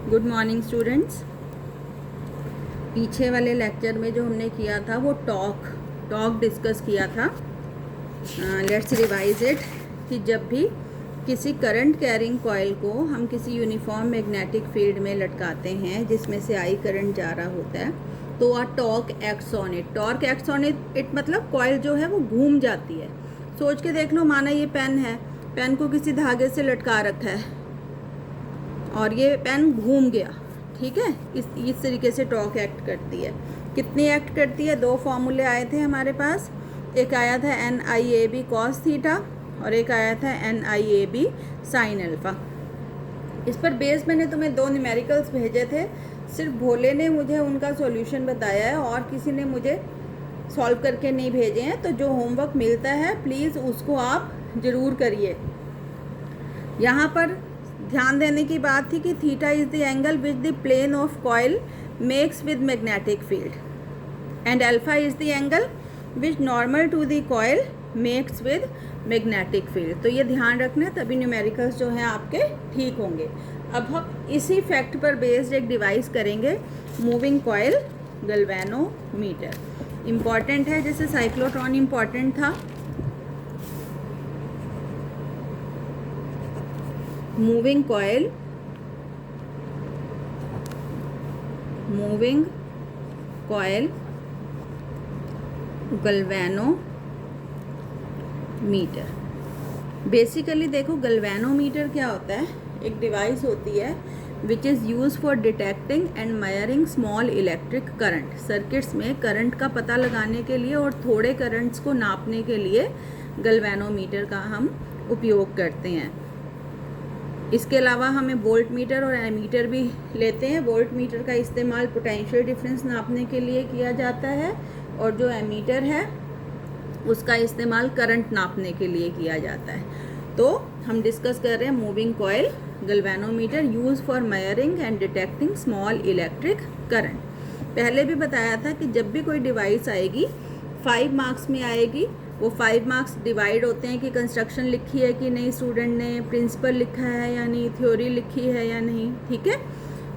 Good morning students. पीछे वाले lecture में जो हमने किया था वो टॉक डिस्कस किया था। लेट्स रिवाइज इट कि जब भी किसी करंट कैरिंग कॉइल को हम किसी यूनिफॉर्म मैग्नेटिक फील्ड में लटकाते हैं जिसमें से आई करंट जा रहा होता है तो a torque acts on it. Torque acts on it मतलब कॉइल जो है वो घूम जाती है। सोच के देख लो, माना ये पेन है, पेन को किसी धागे से लटका रखा है और ये पेन घूम गया, ठीक है। इस तरीके से टॉर्क एक्ट करती है। कितनी एक्ट करती है? दो फॉर्मूले आए थे हमारे पास। एक आया था NIAB cos थीटा और एक आया था NIAB sin अल्फ़ा। इस पर बेस मैंने तुम्हें दो न्यूमेरिकल्स भेजे थे। सिर्फ भोले ने मुझे उनका सॉल्यूशन बताया है और किसी ने मुझे सॉल्व करके नहीं भेजे हैं। तो जो होमवर्क मिलता है प्लीज़ उसको आप ज़रूर करिए। यहाँ पर ध्यान देने की बात थी कि theta is the angle which the plane of coil makes with magnetic field and alpha is the angle which normal to the coil makes with magnetic field. तो ये ध्यान रखना, तभी न्यूमेरिकल्स जो हैं आपके ठीक होंगे। अब हम इसी फैक्ट पर बेस्ड एक डिवाइस करेंगे, मूविंग कॉइल गैल्वेनोमीटर। इम्पॉर्टेंट है, जैसे साइक्लोट्रॉन इम्पॉर्टेंट था। Moving coil galvanometer. बेसिकली देखो, गैल्वेनोमीटर क्या होता है? एक डिवाइस होती है विच is use for detecting and measuring small electric current. Circuits में करंट का पता लगाने के लिए और थोड़े करंट्स को नापने के लिए गैल्वेनोमीटर का हम उपयोग करते हैं। इसके अलावा हमें वोल्ट मीटर और एमीटर भी लेते हैं। वोल्ट मीटर का इस्तेमाल पोटेंशियल डिफरेंस नापने के लिए किया जाता है और जो एमीटर है उसका इस्तेमाल करंट नापने के लिए किया जाता है। तो हम डिस्कस कर रहे हैं moving coil galvanometer use for measuring and detecting small electric current. पहले भी बताया था कि जब भी कोई डिवाइस आएगी 5 मार्क्स में आएगी। वो 5 मार्क्स डिवाइड होते हैं कि कंस्ट्रक्शन लिखी है कि नहीं, स्टूडेंट ने प्रिंसिपल लिखा है या नहीं, थ्योरी लिखी है या नहीं, ठीक है।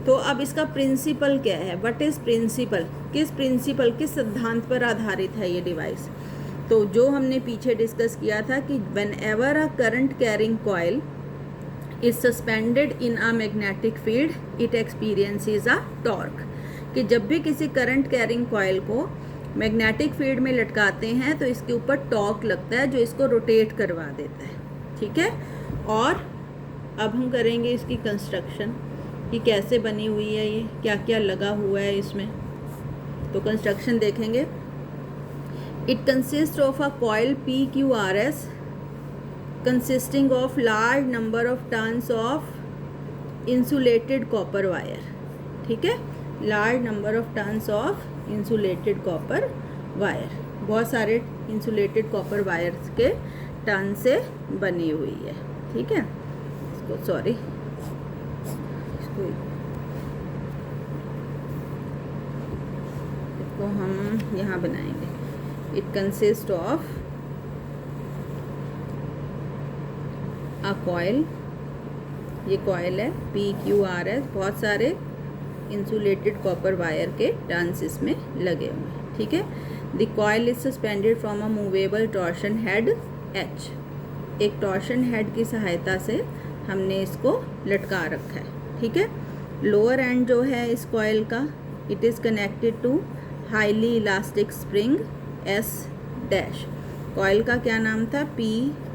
तो अब इसका प्रिंसिपल क्या है? What is principle? किस सिद्धांत पर आधारित है ये डिवाइस? तो जो हमने पीछे डिस्कस किया था कि when ever a current carrying coil is suspended in a magnetic field it experiences a torque. कि जब भी किसी करंट कैरिंग कॉइल को मैग्नेटिक फील्ड में लटकाते हैं तो इसके ऊपर टॉर्क लगता है जो इसको रोटेट करवा देता है, ठीक है। और अब हम करेंगे इसकी कंस्ट्रक्शन कि कैसे बनी हुई है, ये क्या क्या लगा हुआ है इसमें। तो कंस्ट्रक्शन देखेंगे। It consist of a coil PQRS consisting of large number of turns of insulated copper wire, ठीक है। Large number of turns of insulated copper wire, बहुत सारे इंसुलेटेड कॉपर वायर्स के टर्न से बनी हुई है, ठीक है। इसको हम यहाँ बनाएंगे। It consist of a coil, ये कॉइल है PQRS, बहुत सारे इंसुलेटेड कॉपर वायर के टर्न्स इसमें लगे हुए हैं, ठीक है। The coil is suspended from a movable torsion head H। एक टॉर्शन हेड की सहायता से हमने इसको लटका रखा है, ठीक है। लोअर एंड जो है इस कॉइल का, it is connected to highly elastic spring S'। Coil का क्या नाम था? PQRS,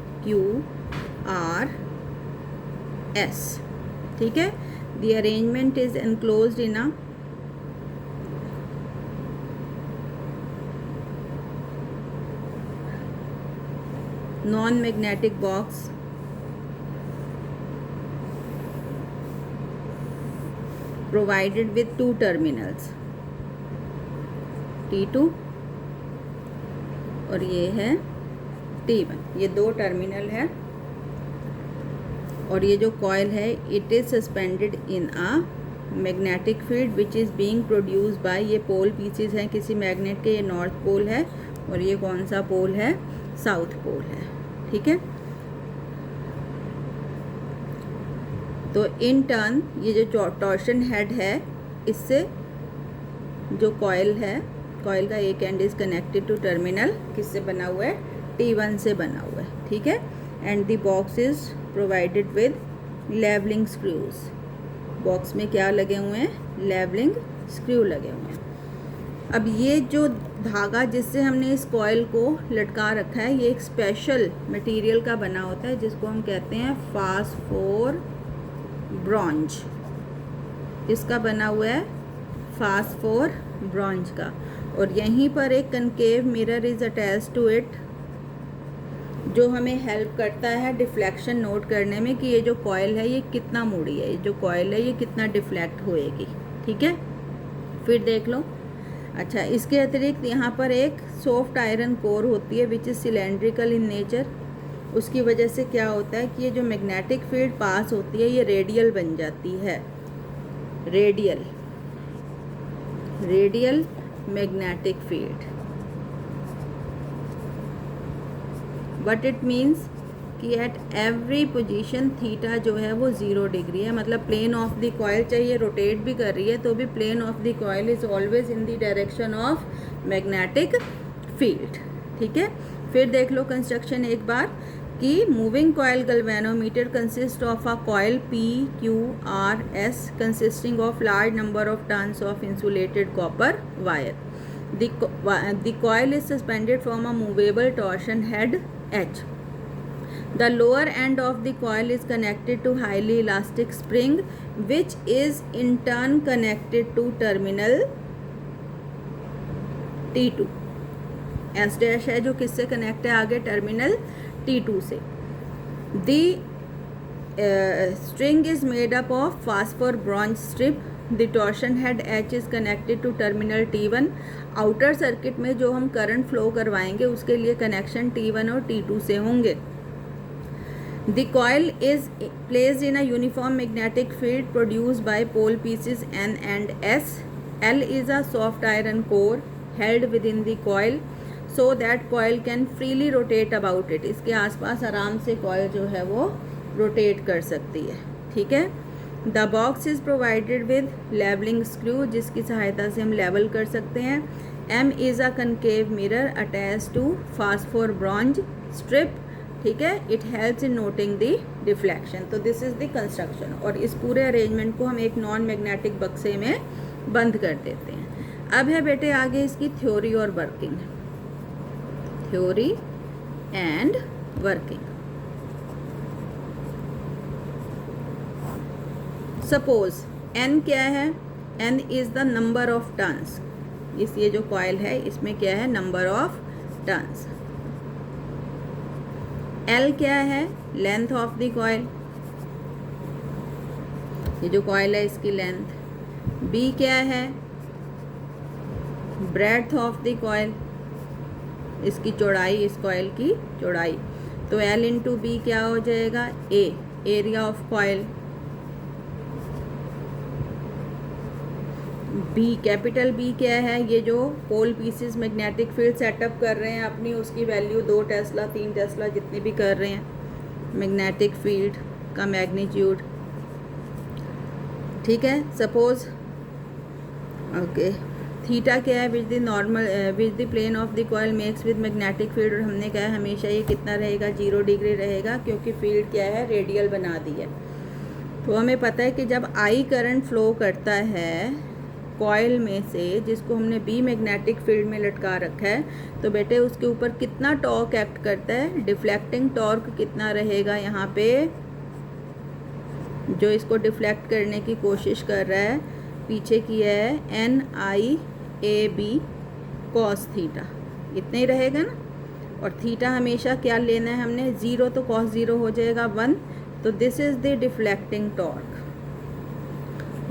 ठीक है। The arrangement is enclosed in a non-magnetic box provided with two terminals, T2 और ये है T1। ये दो टर्मिनल है और ये जो कॉइल है it is suspended in a magnetic field which is being produce by, ये पोल पीसीज हैं किसी मैग्नेट के। ये नॉर्थ पोल है और ये कौन सा पोल है? साउथ पोल है, ठीक है। तो इन टर्न ये जो टॉर्शन हेड है, इससे जो कॉयल है, कॉयल का एक end is connected to terminal किससे बना हुआ है, T1 से बना हुआ है, ठीक है। And the box is provided with levelling screws. Box में क्या लगे हुए हैं, लेवलिंग स्क्रू लगे हुए हैं। अब ये जो धागा जिससे हमने इस कॉयल को लटका रखा है, ये एक स्पेशल मटेरियल का बना होता है जिसको हम कहते हैं फास्फोर ब्रॉन्ज। इसका बना हुआ है फास्फोर ब्रॉन्ज का। और यहीं पर एक concave mirror is attach to it, जो हमें हेल्प करता है डिफ्लेक्शन नोट करने में कि ये जो कॉयल है ये कितना मुड़ी है, ये जो कॉयल है ये कितना डिफ्लेक्ट होएगी, ठीक है। फिर देख लो, अच्छा इसके अतिरिक्त यहाँ पर एक सॉफ्ट आयरन कोर होती है which is cylindrical in nature. उसकी वजह से क्या होता है कि ये जो मैग्नेटिक फील्ड पास होती है ये रेडियल बन जाती है, radial magnetic field. But it means कि एट एवरी पोजीशन थीटा जो है वो 0 डिग्री है, मतलब प्लेन ऑफ द कॉयल चाहिए रोटेट भी कर रही है तो भी plane of the coil is always in the direction of magnetic field, ठीक है। फिर देख लो कंस्ट्रक्शन एक बार कि moving coil galvanometer consist of a coil PQRS consisting of large number of turns of insulated copper wire. The coil is suspended from a movable torsion head H. The lower end of the coil is connected to highly elastic spring which is in turn connected to terminal T2. S dash है जो किससे connect है आगे, terminal T2 से। The string is made up of phosphor bronze strip. The torsion head H is connected to terminal T1. Outer circuit में जो हम current flow करवाएंगे उसके लिए कनेक्शन T1 और T2 से होंगे। The coil is placed in a uniform magnetic field produced by pole pieces N and S. L is a soft iron core held within the coil so that coil can freely rotate about it. इसके आसपास आराम से coil जो है वो rotate कर सकती है, ठीक है। The box is provided with levelling screw, जिसकी सहायता से हम लेवल कर सकते हैं। M is a concave mirror attach to phosphor bronze strip, ठीक है। It helps in noting the deflection. तो दिस इज़ द कंस्ट्रक्शन, और इस पूरे अरेंजमेंट को हम एक नॉन मैग्नेटिक बक्से में बंद कर देते हैं। अब है बेटे आगे इसकी थ्योरी और working, theory and working. Suppose n क्या है, n is the number of turns. इस ये जो कॉयल है इसमें क्या है, नंबर ऑफ टर्न्स। L क्या है, लेंथ ऑफ द कॉयल, ये जो कॉयल है इसकी लेंथ। B क्या है, ब्रेड्थ ऑफ द कॉयल, इसकी चौड़ाई, इस कॉयल की चौड़ाई। तो L इंटू B क्या हो जाएगा, A, area of coil. B, capital B क्या है, ये जो पोल पीसेस मैग्नेटिक फील्ड सेटअप कर रहे हैं अपनी, उसकी वैल्यू 2 टेस्ला 3 टेस्ला जितनी भी कर रहे हैं, मैग्नेटिक फील्ड का मैग्नीट्यूड, ठीक है। सपोज ओके, थीटा क्या है, which the plane of the coil makes with magnetic field, और हमने कहा हमेशा ये कितना रहेगा, 0 डिग्री रहेगा, क्योंकि फील्ड क्या है, रेडियल बना दी है। तो हमें पता है कि जब I करंट फ्लो करता है कॉयल में से, जिसको हमने B मैग्नेटिक फील्ड में लटका रखा है, तो बेटे उसके ऊपर कितना टॉर्क एक्ट करता है, डिफ्लेक्टिंग टॉर्क कितना रहेगा यहाँ पे, जो इसको डिफ्लेक्ट करने की कोशिश कर रहा है, पीछे किया है NIAB cos थीटा, इतना ही रहेगा ना। और थीटा हमेशा क्या लेना है हमने, 0, तो cos 0 हो जाएगा 1। तो this is the deflecting torque,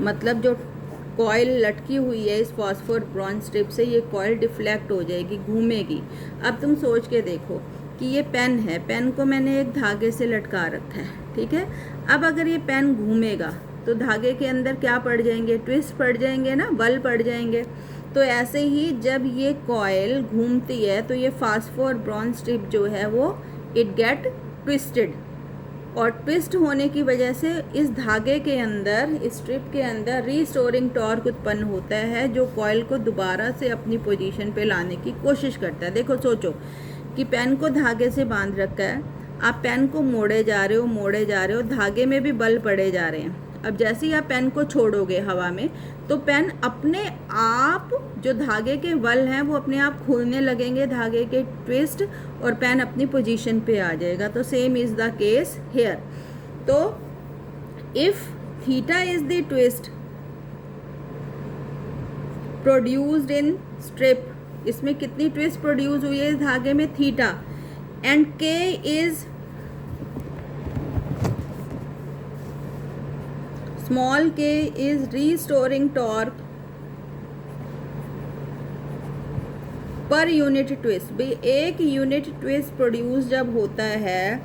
मतलब जो कॉयल लटकी हुई है इस फॉस्फोर ब्रॉन्ज स्ट्रिप से, ये कॉयल डिफ्लेक्ट हो जाएगी, घूमेगी। अब तुम सोच के देखो कि ये पेन है, पेन को मैंने एक धागे से लटका रखा है, ठीक है। अब अगर ये पेन घूमेगा तो धागे के अंदर क्या पड़ जाएंगे, ट्विस्ट पड़ जाएंगे ना, बल पड़ जाएंगे। तो ऐसे ही जब ये कॉयल घूमती है तो ये फास्फोर ब्रॉन्ज स्ट्रिप जो है वो इट गेट ट्विस्टेड, और ट्विस्ट होने की वजह से इस धागे के अंदर, इस स्ट्रिप के अंदर रीस्टोरिंग टॉर्क उत्पन्न होता है जो कॉइल को दोबारा से अपनी पोजीशन पे लाने की कोशिश करता है। देखो सोचो कि पेन को धागे से बांध रखा है, आप पेन को मोड़े जा रहे हो, धागे में भी बल पड़े जा रहे हैं। अब जैसे ही आप पेन को छोड़ोगे हवा में तो पेन अपने आप, जो धागे के बल हैं वो अपने आप खुलने लगेंगे, धागे के ट्विस्ट, और पेन अपनी पोजीशन पे आ जाएगा। तो same is the case here. तो if theta is the twist produced in strip, इसमें कितनी ट्विस्ट प्रोड्यूस हुई है इस धागे में? थीटा। And k is small k is restoring torque per unit twist. भाई एक यूनिट ट्विस्ट प्रोड्यूस जब होता है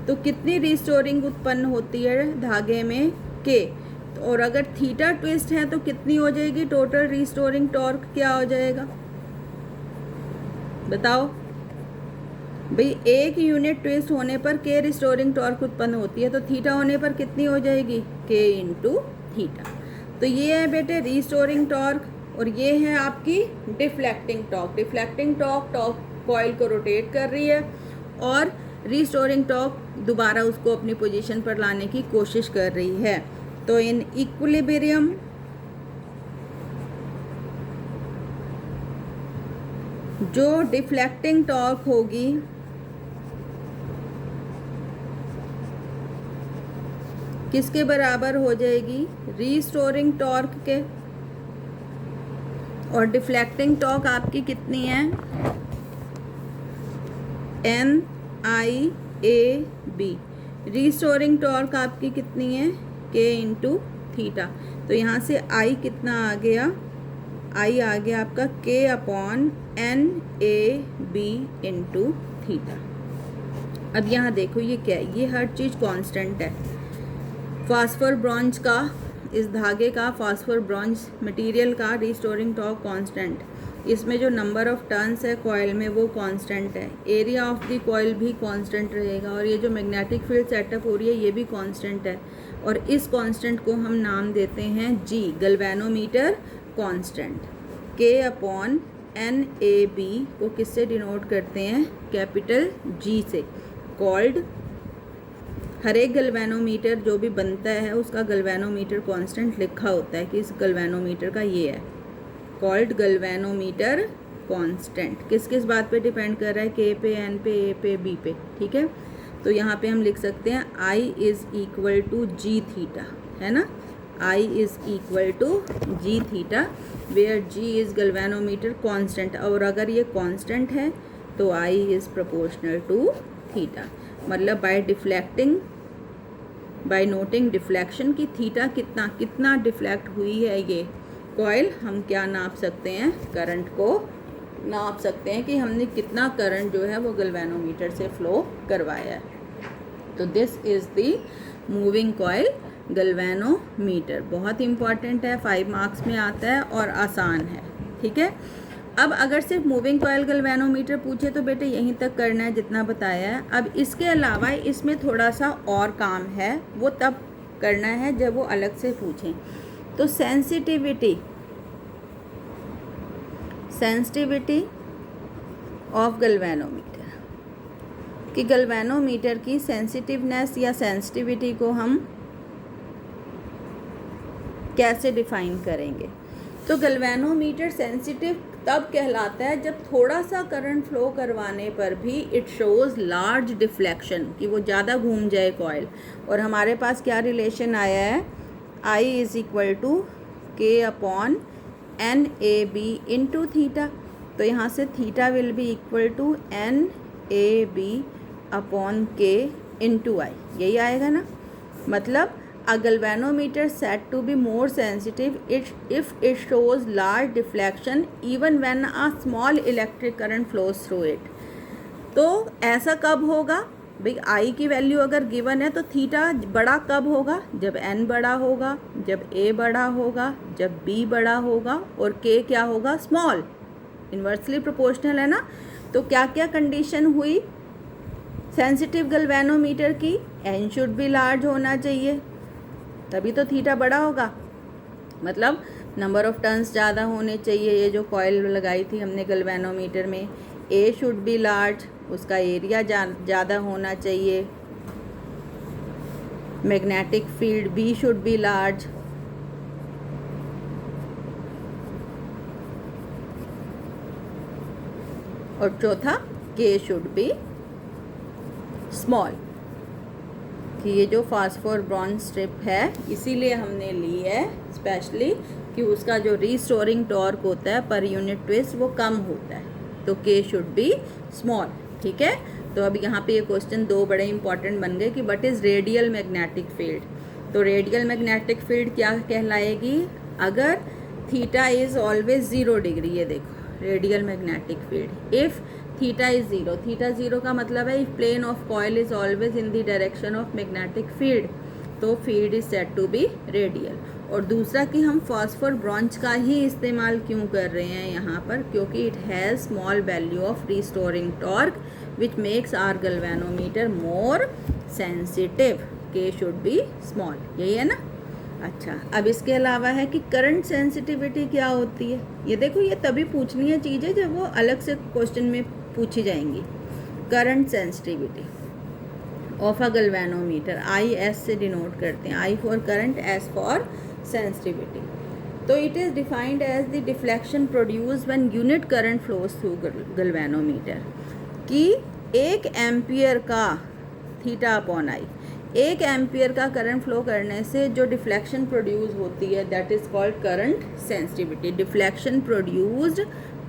तो कितनी रिस्टोरिंग उत्पन्न होती है धागे में? k। और अगर थीटा ट्विस्ट है तो कितनी हो जाएगी टोटल रिस्टोरिंग टॉर्क? क्या हो जाएगा बताओ भाई? एक यूनिट ट्विस्ट होने पर k रिस्टोरिंग टॉर्क उत्पन्न होती है, तो थीटा होने पर कितनी हो जाएगी? k into theta. तो ये है बेटे रिस्टोरिंग टॉर्क, और ये है आपकी deflecting torque. Deflecting torque coil को रोटेट कर रही है, और रिस्टोरिंग टॉर्क दोबारा उसको अपनी पोजीशन पर लाने की कोशिश कर रही है। तो इन इक्विलिब्रियम जो डिफ्लेक्टिंग टॉर्क होगी किसके बराबर हो जाएगी? रीस्टोरिंग टॉर्क के। और डिफ्लेक्टिंग टॉर्क आपकी कितनी है? NIAB। रीस्टोरिंग टॉर्क आपकी कितनी है? K into theta. तो यहाँ से I कितना आ गया? I आ गया आपका K upon NAB into theta. अब यहाँ देखो ये क्या है? ये हर चीज़ कांस्टेंट है। फास्फर ब्रॉन्ज का, इस धागे का, फास्फर ब्रॉन्ज मटेरियल का रिस्टोरिंग टॉर्क कांस्टेंट। इसमें जो नंबर ऑफ टर्न्स है कॉइल में वो कांस्टेंट है। एरिया ऑफ द कॉइल भी कांस्टेंट रहेगा, और ये जो मैग्नेटिक फील्ड सेटअप हो रही है ये भी कांस्टेंट है। और इस कांस्टेंट को हम नाम देते हैं G, galvanometer constant. K upon NAB को किससे डिनोट करते हैं? कैपिटल G से। कॉल्ड, हर एक गैल्वेनोमीटर जो भी बनता है उसका गैल्वेनोमीटर कांस्टेंट लिखा होता है कि इस गैल्वेनोमीटर का ये है, कॉल्ड गैल्वेनोमीटर कांस्टेंट। किस किस बात पे डिपेंड कर रहा है? K पे, N पे, A पे, B पे। ठीक है, तो यहाँ पे हम लिख सकते हैं I is equal to G theta, है ना? I is equal to G theta, where G is galvanometer constant. और अगर ये कांस्टेंट है तो I is proportional to theta. मतलब बाय नोटिंग डिफ्लेक्शन की थीटा कितना डिफ्लेक्ट हुई है ये कॉइल, हम क्या नाप सकते हैं? करंट को नाप सकते हैं कि हमने कितना करंट जो है वो गैल्वेनोमीटर से फ्लो करवाया है। तो this is the moving coil galvanometer. बहुत इंपॉर्टेंट है, 5 मार्क्स में आता है और आसान है। ठीक है, अब अगर सिर्फ मूविंग कॉइल गैल्वेनोमीटर पूछे तो बेटे यहीं तक करना है जितना बताया है। अब इसके अलावा इसमें थोड़ा सा और काम है, वो तब करना है जब वो अलग से पूछें। तो सेंसिटिविटी ऑफ गैल्वेनोमीटर, कि गैल्वेनोमीटर की सेंसिटिवनेस या सेंसिटिविटी को हम कैसे डिफाइन करेंगे? तो गैल्वेनोमीटर सेंसिटिव तब कहलाता है जब थोड़ा सा करंट फ्लो करवाने पर भी इट शोज़ लार्ज डिफ्लेक्शन, कि वो ज़्यादा घूम जाए कॉइल। और हमारे पास क्या रिलेशन आया है? I is equal to K upon NAB into theta. तो यहाँ से theta will be equal to NAB upon K into I, यही आएगा ना? मतलब a galvanometer said to be more sensitive if it shows large deflection even when a small electric current flows through it। तो ऐसा कब होगा भाई? I की वैल्यू अगर गिवन है तो थीटा बड़ा कब होगा? जब N बड़ा होगा, जब A बड़ा होगा, जब B बड़ा होगा, और K क्या होगा? स्मॉल। इन्वर्सली प्रोपोर्शनल है ना? तो क्या क्या कंडीशन हुई सेंसिटिव गैल्वेनोमीटर की? एन शुड बी लार्ज होना चाहिए, तभी तो थीटा बड़ा होगा। मतलब नंबर ऑफ टर्न्स ज़्यादा होने चाहिए। ये जो कॉइल लगाई थी हमने गैल्वेनोमीटर में, ए शुड बी लार्ज, उसका एरिया ज़्यादा होना चाहिए। Magnetic field B should be large. और चौथा के शुड बी स्मॉल, कि ये जो फास्फोर ब्रॉन्ज स्ट्रिप है इसीलिए हमने ली है स्पेशली कि उसका जो रीस्टोरिंग टॉर्क होता है पर यूनिट ट्विस्ट वो कम होता है, तो के शुड बी स्मॉल। ठीक है, तो अब यहाँ पे ये क्वेश्चन दो बड़े इंपॉर्टेंट बन गए कि what is radial magnetic field. तो रेडियल मैग्नेटिक फील्ड क्या कहलाएगी, अगर थीटा इज़ ऑलवेज 0 डिग्री, ये देखो radial magnetic field if theta is 0, theta 0 का मतलब है if plane of coil is always in the direction of magnetic field, तो field is said to be radial. और दूसरा कि हम फॉस्फोर ब्रॉन्ज का ही इस्तेमाल क्यों कर रहे हैं यहाँ पर, क्योंकि it has small value of restoring torque which makes are galvanometer more sensitive, के शुड बी स्मॉल, यही है ना। अच्छा, अब इसके अलावा है कि करंट सेंसिटिविटी क्या होती है। ये देखो ये तभी पूछनी है चीज़ें जब वो अलग से क्वेश्चन में पूछी जाएंगी। Current sensitivity of a galvanometer, I S से डिनोट करते हैं, I for current, S for sensitivity. तो it is defined as the deflection produce when unit current flows through galvanometer, कि 1 एम्पियर का थीटा अपॉन आई, 1 एम्पियर का current flow करने से जो डिफ्लेक्शन प्रोड्यूस होती है that is called current sensitivity. Deflection produced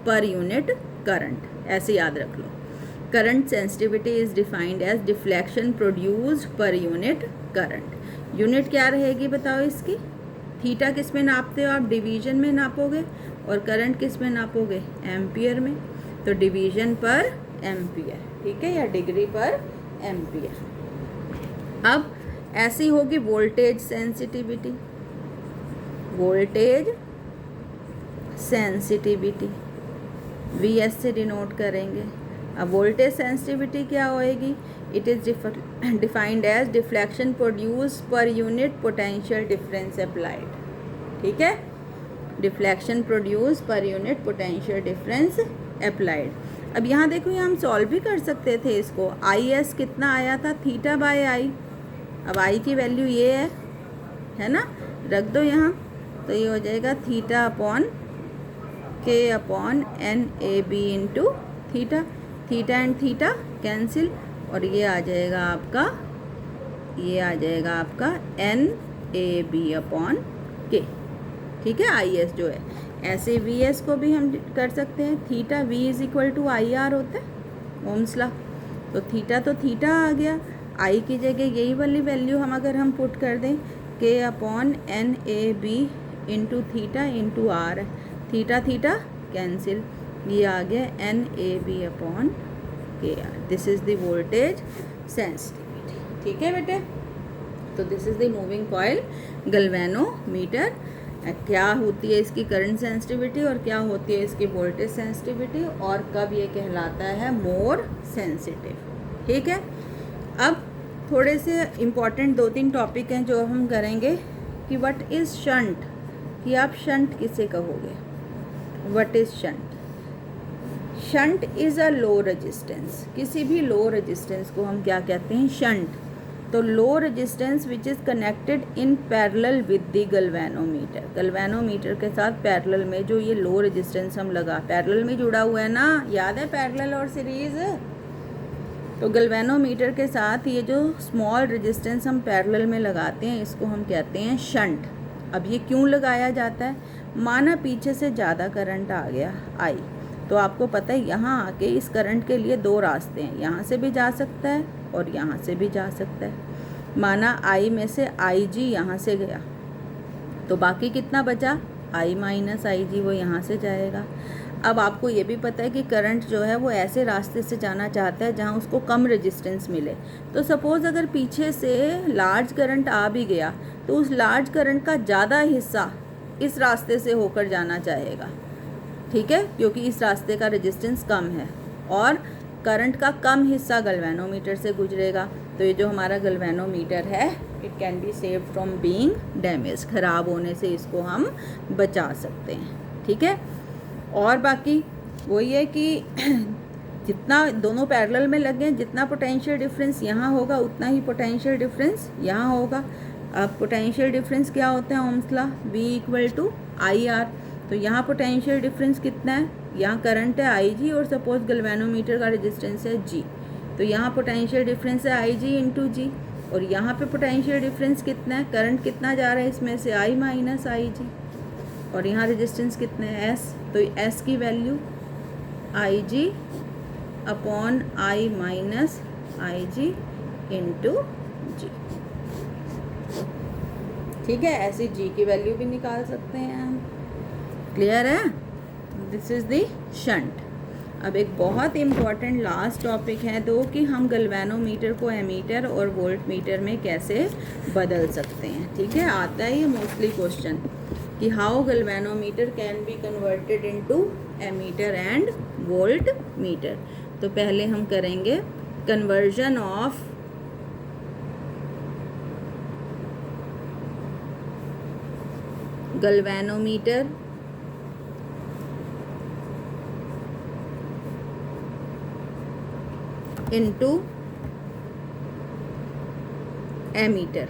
per unit current, ऐसे याद रख लो। Current sensitivity is defined as deflection produced per unit current. Unit क्या रहेगी बताओ इसकी, थीटा किस में नापते हो आप, डिवीजन में नापोगे, और करंट किस में नापोगे, एम्पियर में, तो डिवीजन पर एम्पियर, ठीक है, या डिग्री पर एम्पियर। अब ऐसी होगी voltage sensitivity, voltage sensitivity Vs से डिनोट करेंगे। अब वोल्टेज सेंसिटिविटी क्या होएगी, it is defined as deflection produce per unit potential difference applied, ठीक है, deflection produce per unit potential difference applied. अब यहाँ देखो ये हम सॉल्व भी कर सकते थे इसको, आई एस कितना आया था, थीटा बाय आई। अब आई की वैल्यू ये है ना, रख दो यहाँ, तो ये हो जाएगा theta upon K upon N A B into theta, theta and theta cancel, और ये आ जाएगा आपका, ये आ जाएगा आपका एन ए बी अपॉन के, ठीक है, आई एस जो है। ऐसे वी एस को भी हम कर सकते हैं, theta V is equal to I R होता है ओम्स लॉ, तो थीटा आ गया, आई की जगह यही वाली वैल्यू हम पुट कर दें, K upon N A B into theta into R, theta theta cancel, ये आ गया N A B upon K R. This is the voltage sensitivity, ठीक है बेटे। तो this is the moving coil galvanometer. क्या होती है इसकी करंट सेंसिटिविटी और क्या होती है इसकी वोल्टेज सेंसिटिविटी, और कब ये कहलाता है मोर सेंसिटिव, ठीक है। अब थोड़े से इम्पॉर्टेंट 2-3 टॉपिक हैं जो हम करेंगे कि व्हाट इज़ शंट, कि आप शंट किसे कहोगे, what is shunt. Shunt is a low resistance, किसी भी लो रेजिस्टेंस को हम क्या कहते हैं, शंट। तो low resistance which is connected in parallel with the galvanometer, galvanometer के साथ पैरेलल में जो ये लो रेजिस्टेंस हम लगा, पैरेलल में जुड़ा हुआ है ना, याद है पैरेलल और सीरीज़। तो गैल्वेनोमीटर के साथ ये जो स्मॉल रेजिस्टेंस हम पैरेलल में लगाते हैं इसको हम कहते हैं शंट। अब ये क्यों लगाया जाता है, माना पीछे से ज़्यादा करंट आ गया आई, तो आपको पता है यहाँ आके इस करंट के लिए 2 रास्ते हैं, यहाँ से भी जा सकता है और यहाँ से भी जा सकता है। माना आई में से आई जी यहाँ से गया, तो बाकी कितना बचा, आई माइनस आई जी, वो यहाँ से जाएगा। अब आपको ये भी पता है कि करंट जो है वो ऐसे रास्ते से जाना चाहता है जहाँ उसको कम रेजिस्टेंस मिले। तो सपोज़ अगर पीछे से लार्ज करंट आ भी गया तो उस लार्ज करंट का ज़्यादा हिस्सा इस रास्ते से होकर जाना चाहेगा, ठीक है, क्योंकि इस रास्ते का रेजिस्टेंस कम है और करंट का कम हिस्सा गैल्वेनोमीटर से गुजरेगा। तो ये जो हमारा गैल्वेनोमीटर है it can be saved from being damage, ख़राब होने से इसको हम बचा सकते हैं। ठीक है, और बाकी वही है कि जितना दोनों पैरेलल में लगे, जितना पोटेंशियल डिफरेंस यहाँ होगा उतना ही पोटेंशियल डिफरेंस यहाँ होगा। अब पोटेंशियल डिफरेंस क्या होता है ohm's law, V equal to I R. तो यहाँ पोटेंशियल डिफरेंस कितना है, यहाँ करंट है IG और सपोज गैल्वेनोमीटर का रेजिस्टेंस है G, तो यहाँ पोटेंशियल डिफरेंस है IG इंटू जी। और यहाँ पे पोटेंशियल डिफरेंस कितना है, करंट कितना जा रहा है इसमें से I माइनस IG, और यहाँ रेजिस्टेंस कितना है S, तो S की value IG upon I minus IG into G. ठीक है, ऐसी G की वैल्यू भी निकाल सकते हैं हम। क्लियर है, दिस इज़ द शंट। अब एक बहुत इम्पॉर्टेंट लास्ट टॉपिक है दो कि हम गैल्वेनोमीटर को एमीटर और वोल्ट मीटर में कैसे बदल सकते हैं। ठीक है, आता है ये मोस्टली क्वेश्चन कि how galvanometer can be converted into ammeter and volt meter. तो पहले हम करेंगे conversion of galvanometer into ammeter.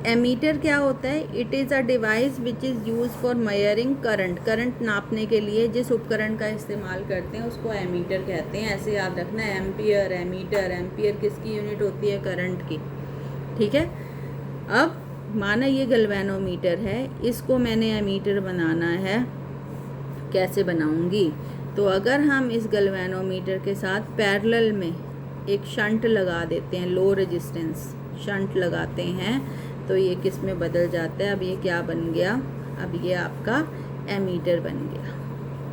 Ammeter क्या होता है, it is a device which is use for measuring current. Current नापने के लिए जिस उपकरण का इस्तेमाल करते हैं उसको एमीटर कहते हैं। ऐसे याद रखना है, एम्पियर, एमीटर। एम्पियर किसकी यूनिट होती है, करंट की। ठीक है, अब माना ये गैल्वेनोमीटर है, इसको मैंने एमीटर बनाना है, कैसे बनाऊंगी। तो अगर हम इस गैल्वेनोमीटर के साथ पैरेलल में एक शंट लगा देते हैं, लो रेजिस्टेंस शंट लगाते हैं, तो ये किस में बदल जाता है। अब ये क्या बन गया, अब ये आपका एमीटर बन गया।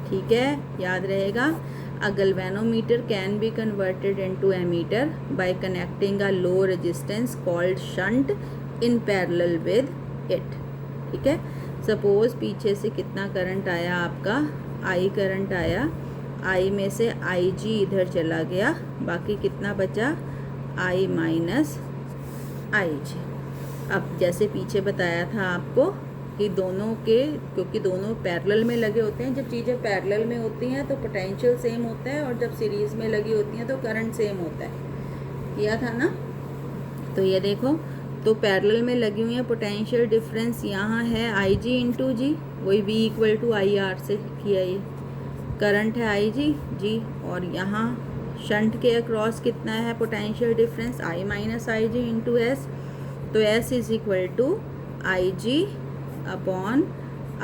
ठीक है, याद रहेगा। A galvanometer can be converted into ammeter by connecting a low resistance called shunt in parallel with it. ठीक है, सपोज पीछे से कितना करंट आया आपका, I करंट आया, I में से IG इधर चला गया, बाकी कितना बचा, I माइनस IG। अब जैसे पीछे बताया था आपको कि दोनों के, क्योंकि दोनों पैरेलल में लगे होते हैं, जब चीज़ें पैरेलल में होती हैं तो पोटेंशियल सेम होता है, और जब सीरीज़ में लगी होती हैं तो करंट सेम होता है। किया था ना, तो ये देखो, तो पैरेलल में लगी हुई है, पोटेंशियल डिफरेंस यहाँ है IG इंटू जी, वही V equal to I R से किया। ये करंट है IG, और यहाँ शंट के अक्रॉस कितना है potential difference, I minus IG into S। तो S is equal to IG upon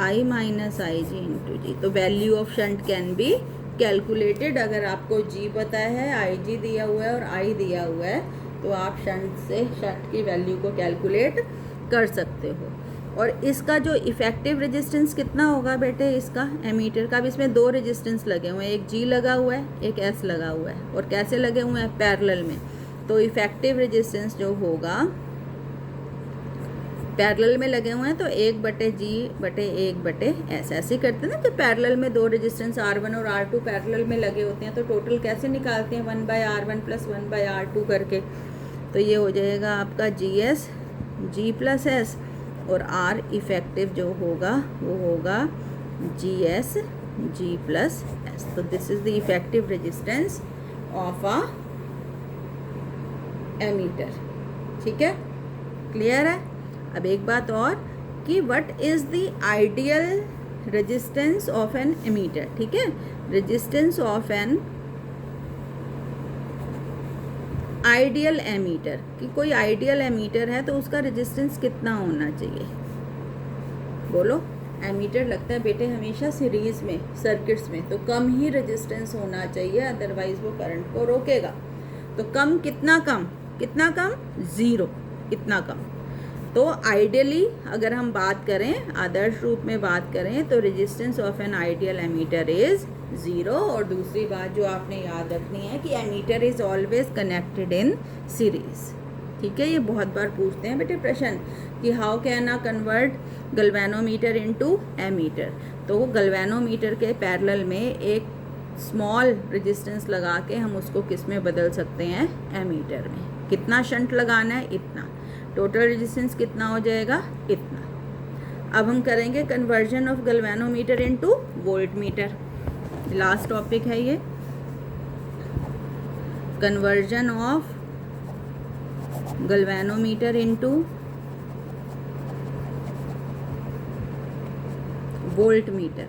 I minus IG into G. तो value of shunt can be calculated. अगर आपको G पता है, IG दिया हुआ है और I दिया हुआ है, तो आप शंट की वैल्यू को कैलकुलेट कर सकते हो। और इसका जो इफ़ेक्टिव रेजिस्टेंस कितना होगा बेटे, इसका एमीटर का, भी इसमें दो रेजिस्टेंस लगे हुए हैं, एक G लगा हुआ है, एक S लगा हुआ है, और कैसे लगे हुए हैं, पैरेलल में। तो इफ़ेक्टिव रेजिस्टेंस जो होगा, पैरेलल में लगे हुए हैं तो 1/G/1/S ऐसे करते हैं ना, कि पैरेलल में दो रेजिस्टेंस R1 और R2 पैरेलल में लगे होते हैं, तो टोटल कैसे निकालते हैं, 1/R1 प्लस 1/R2 करके। तो ये हो जाएगा आपका GS G प्लस S, और R इफेक्टिव जो होगा वो होगा GS G प्लस S। तो this is the effective resistance of a ammeter. ठीक है, क्लियर है। अब एक बात और कि what is the ideal resistance of an ammeter. ठीक है, resistance of an ideal ammeter, कि कोई आइडियल एमीटर है तो उसका रेजिस्टेंस कितना होना चाहिए, बोलो। एमीटर लगता है बेटे हमेशा सीरीज़ में, सर्किट्स में, तो कम ही रेजिस्टेंस होना चाहिए, अदरवाइज वो करंट को रोकेगा। तो कम, कितना कम, कितना कम, 0, इतना कम। तो आइडियली अगर हम बात करें, आदर्श रूप में बात करें, तो resistance of an ideal ammeter is 0। और दूसरी बात जो आपने याद रखनी है कि ammeter is always connected in series. ठीक है, ये बहुत बार पूछते हैं बेटे प्रश्न कि how can a convert galvanometer into ammeter. तो गैल्वेनोमीटर के पैरेलल में एक स्मॉल रेजिस्टेंस लगा के हम उसको किस में बदल सकते हैं, एमीटर में। कितना शंट लगाना है, इतना। टोटल रेजिस्टेंस कितना हो जाएगा, इतना। अब हम करेंगे conversion of galvanometer into volt meter. Last topic है ये, conversion of galvanometer into volt meter.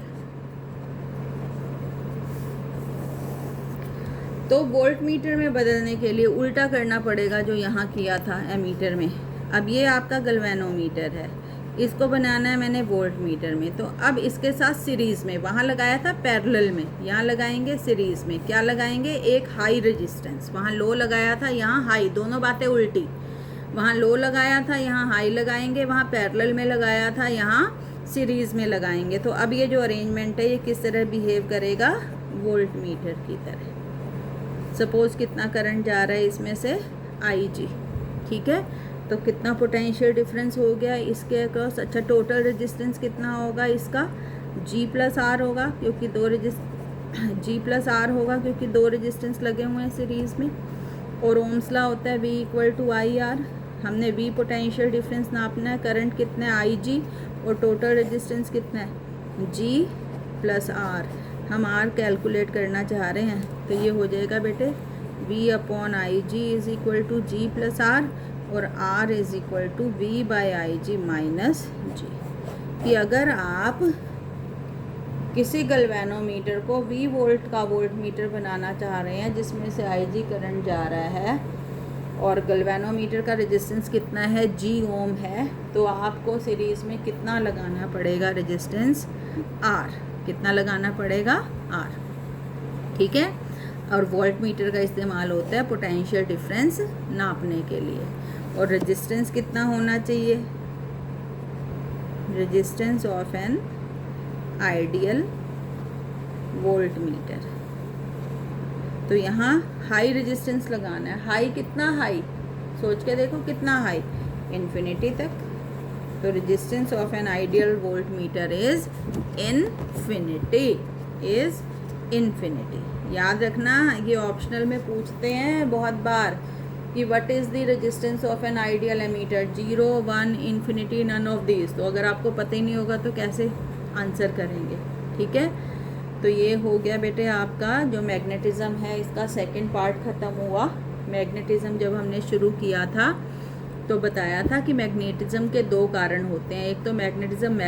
तो वोल्ट मीटर में बदलने के लिए उल्टा करना पड़ेगा जो यहाँ किया था एमीटर में। अब ये आपका गैल्वेनोमीटर है, इसको बनाना है मैंने वोल्ट मीटर में। तो अब इसके साथ सीरीज़ में, वहाँ लगाया था पैरेलल में, यहाँ लगाएंगे सीरीज़ में। क्या लगाएंगे, एक हाई रेजिस्टेंस। वहाँ लो लगाया था, यहाँ हाई, दोनों बातें उल्टी। वहाँ लो लगाया था, यहाँ हाई लगाएंगे। वहाँ पैरेलल में लगाया था, यहाँ सीरीज़ में लगाएंगे। तो अब ये जो अरेंजमेंट है ये किस तरह बिहेव करेगा, वोल्ट मीटर की तरह। सपोज़ कितना करंट जा रहा है इसमें से, IG, ठीक है। तो कितना पोटेंशियल डिफरेंस हो गया इसके अक्रॉस। अच्छा, टोटल रेजिस्टेंस कितना होगा इसका, G+R होगा, क्योंकि G+R होगा क्योंकि दो रेजिस्टेंस लगे हुए हैं सीरीज़ में। और ओम्स लॉ होता है V=IR। हमने V पोटेंशियल डिफरेंस नापना है, करंट कितना है IG, और टोटल रेजिस्टेंस कितना है G+R। हम R कैलकुलेट करना चाह रहे हैं, तो ये हो जाएगा बेटे V/IG = G+R, और R = V/IG - G। कि अगर आप किसी गैल्वेनोमीटर को V वोल्ट का वोल्ट मीटर बनाना चाह रहे हैं जिसमें से IG करंट जा रहा है, और गैल्वेनोमीटर का रेजिस्टेंस कितना है, G ओम है, तो आपको सीरीज़ में कितना लगाना पड़ेगा, रेजिस्टेंस R। कितना लगाना पड़ेगा, R, ठीक है। और वोल्ट मीटर का इस्तेमाल होता है पोटेंशियल डिफरेंस नापने के लिए। और रेजिस्टेंस कितना होना चाहिए, resistance of an ideal volt meter. तो यहाँ हाई रेजिस्टेंस लगाना है। हाई कितना, हाई सोच के देखो कितना हाई, इन्फिनिटी तक। तो resistance of an ideal volt meter is infinity. याद रखना, ये ऑप्शनल में पूछते हैं बहुत बार कि what is the resistance of an ideal ammeter, 0, 1, infinity, none of this. तो अगर आपको पता ही नहीं होगा तो कैसे आंसर करेंगे, ठीक है। तो ये हो गया बेटे आपका जो मैग्नेटिज्म है, इसका सेकंड पार्ट ख़त्म हुआ। मैग्नेटिज्म जब हमने शुरू किया था तो बताया था कि मैग्नेटिज्म के दो कारण होते हैं। एक तो मैग्नेटिज्म